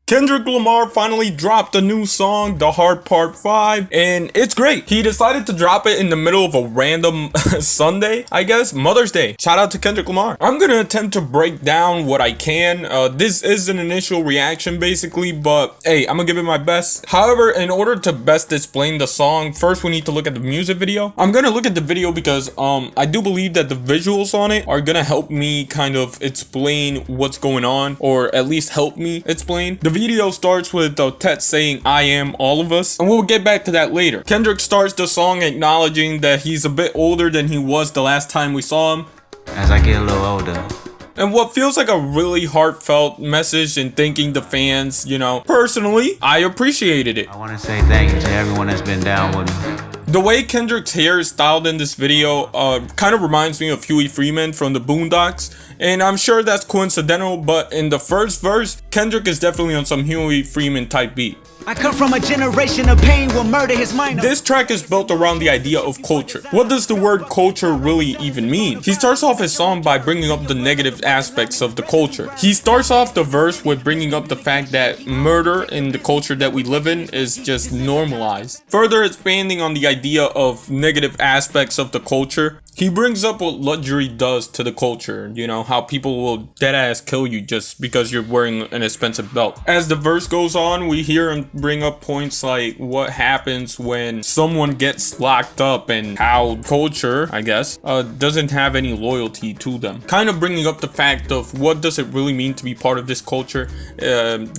Kendrick Lamar finally dropped a new song, The Hard Part 5, and it's great. He decided to drop it in the middle of a random Sunday, I guess, Mother's Day. Shout out to Kendrick Lamar. I'm gonna attempt to break down what I can. This is an initial reaction basically, but hey, I'm gonna give it my best. However, in order to best explain the song, first we need to look at the music video. I'm gonna look at the video because I do believe that the visuals on it are gonna help me kind of explain what's going on, or at least help me explain. The video starts with the text saying I am all of us, and we'll get back to that later. Kendrick starts the song acknowledging that he's a bit older than he was the last time we saw him as I get a little older. And what feels like a really heartfelt message, and thanking the fans, you know, personally, I appreciated it. I want to say thank you to everyone that's been down with me. The way Kendrick's hair is styled in this video kind of reminds me of Huey Freeman from the Boondocks, and I'm sure that's coincidental, but in the first verse, Kendrick is definitely on some Huey Freeman type beat. I come from a generation of pain will murder his mind. This track is built around the idea of culture. What does the word culture really even mean? He starts off his song by bringing up the negative aspects of the culture. He starts off the verse with bringing up the fact that murder in the culture that we live in is just normalized. Further expanding on the idea of negative aspects of the culture, he brings up what luxury does to the culture, you know, how people will deadass kill you just because you're wearing an expensive belt. As the verse goes on, we hear him bring up points like what happens when someone gets locked up and how culture, I guess, doesn't have any loyalty to them. Kind of bringing up the fact of what does it really mean to be part of this culture,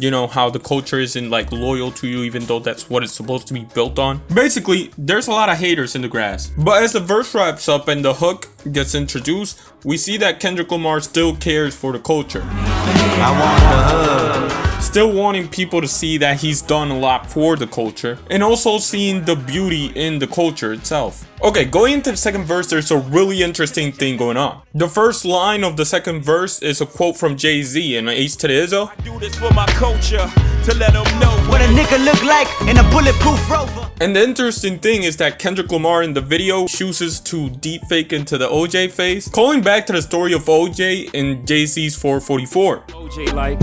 you know, how the culture isn't like loyal to you even though that's what it's supposed to be built on. Basically, there's a lot of haters in the grass. But as the verse wraps up and the hook gets introduced, we see that Kendrick Lamar still cares for the culture. I want the hug. Still wanting people to see that he's done a lot for the culture, and also seeing the beauty in the culture itself. Okay, going into the second verse, there's a really interesting thing going on. The first line of the second verse is a quote from Jay-Z in H to the Izzo. I do this for my culture, to let them know what a nigga look like in a bulletproof Rover. And the interesting thing is that Kendrick Lamar in the video chooses to deepfake into the OJ face, calling back to the story of OJ in Jay-Z's 444. OJ like,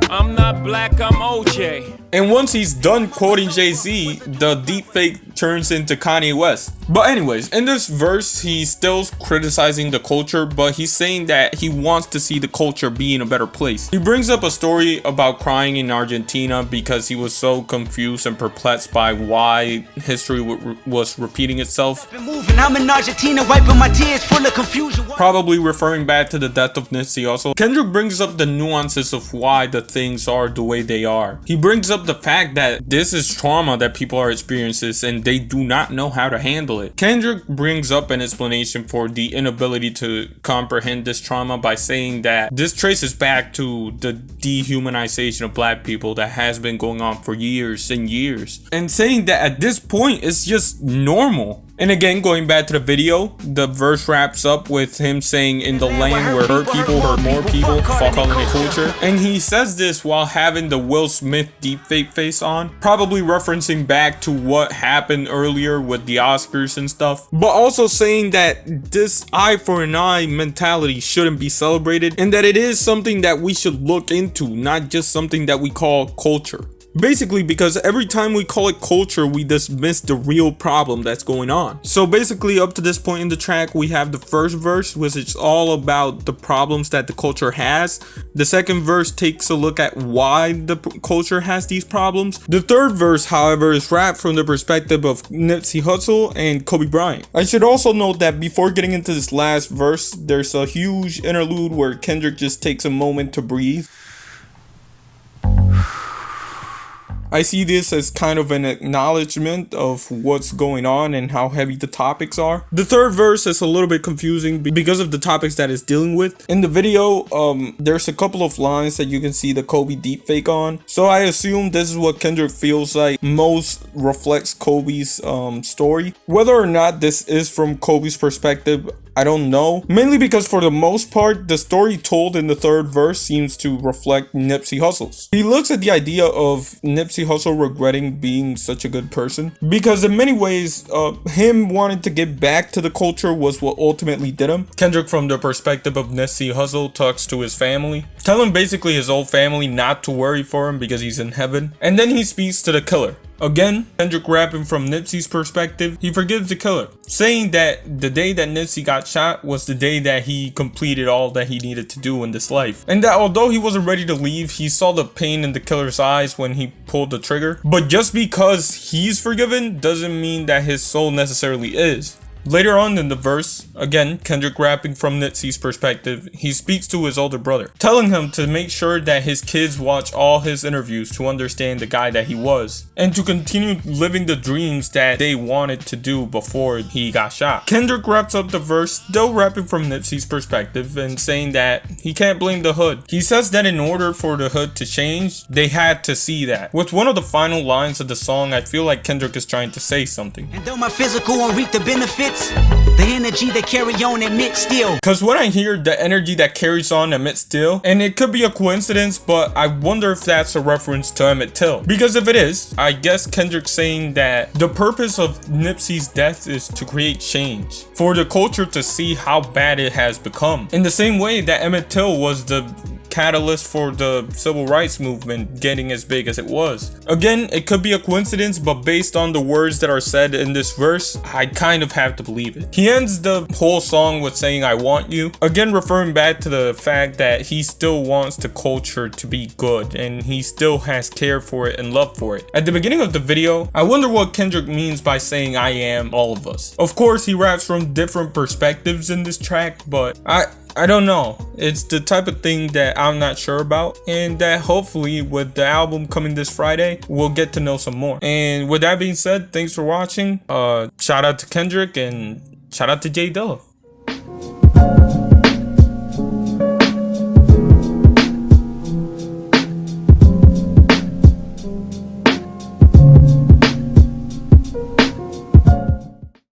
I'm not black, I'm OJ. And once he's done quoting Jay-Z, the deepfake turns into Kanye West. But anyways, in this verse, he's still criticizing the culture, but he's saying that he wants to see the culture be in a better place. He brings up a story about crying in Argentina because he was so confused and perplexed by why history was repeating itself. I'm in Argentina wiping my tears full of confusion. Probably referring back to the death of Nipsey also. Kendrick brings up the nuances of why the things are the way they are. He brings up the fact that this is trauma that people are experiencing and they do not know how to handle it. Kendrick brings up an explanation for the inability to comprehend this trauma by saying that this traces back to the dehumanization of black people that has been going on for years and years, and saying that at this point it's just normal. And again, going back to the video, the verse wraps up with him saying, in the land where hurt people hurt more people, fuck calling it culture. And he says this while having the Will Smith deepfake face on, probably referencing back to what happened earlier with the Oscars and stuff, but also saying that this eye for an eye mentality shouldn't be celebrated, and that it is something that we should look into, not just something that we call culture. Basically, because every time we call it culture, we dismiss the real problem that's going on. So basically, up to this point in the track, we have the first verse, which is all about the problems that the culture has. The second verse takes a look at why the culture has these problems. The third verse, however, is rapped from the perspective of Nipsey Hussle and Kobe Bryant. I should also note that before getting into this last verse, there's a huge interlude where Kendrick just takes a moment to breathe. I see this as kind of an acknowledgement of what's going on and how heavy the topics are. The third verse is a little bit confusing because of the topics that it's dealing with. In the video, there's a couple of lines that you can see the Kobe deepfake on. So I assume this is what Kendrick feels like most reflects Kobe's story. Whether or not this is from Kobe's perspective, I don't know. Mainly because for the most part, the story told in the third verse seems to reflect Nipsey Hussle's. He looks at the idea of Nipsey Hussle regretting being such a good person, because in many ways, him wanting to get back to the culture was what ultimately did him. Kendrick, from the perspective of Nipsey Hussle, talks to his family, telling basically his whole family not to worry for him because he's in heaven. And then he speaks to the killer. Again, Kendrick rapping from Nipsey's perspective, he forgives the killer, saying that the day that Nipsey got shot was the day that he completed all that he needed to do in this life. And that although he wasn't ready to leave, he saw the pain in the killer's eyes when he pulled the trigger. But just because he's forgiven doesn't mean that his soul necessarily is. Later on in the verse, again, Kendrick rapping from Nipsey's perspective, he speaks to his older brother, telling him to make sure that his kids watch all his interviews to understand the guy that he was, and to continue living the dreams that they wanted to do before he got shot. Kendrick wraps up the verse, still rapping from Nipsey's perspective, and saying that he can't blame the hood. He says that in order for the hood to change, they had to see that. With one of the final lines of the song, I feel like Kendrick is trying to say something. And though my physical won't reap the benefits, the energy that carry on admit still. Cause when I hear the energy that carries on Emmett Till, and it could be a coincidence, but I wonder if that's a reference to Emmett Till. Because if it is, I guess Kendrick's saying that the purpose of Nipsey's death is to create change, for the culture to see how bad it has become. In the same way that Emmett Till was the catalyst for the civil rights movement getting as big as it was. Again, it could be a coincidence, but based on the words that are said in this verse, I kind of have to believe it. He ends the whole song with saying, "I want you." Again, referring back to the fact that he still wants the culture to be good, and he still has care for it and love for it. At the beginning of the video, I wonder what Kendrick means by saying, "I am all of us." Of course, he raps from different perspectives in this track, but I don't know. It's the type of thing that I'm not sure about, and that hopefully with the album coming this Friday, we'll get to know some more. And with that being said, thanks for watching. Shout out to Kendrick and shout out to J Dilla.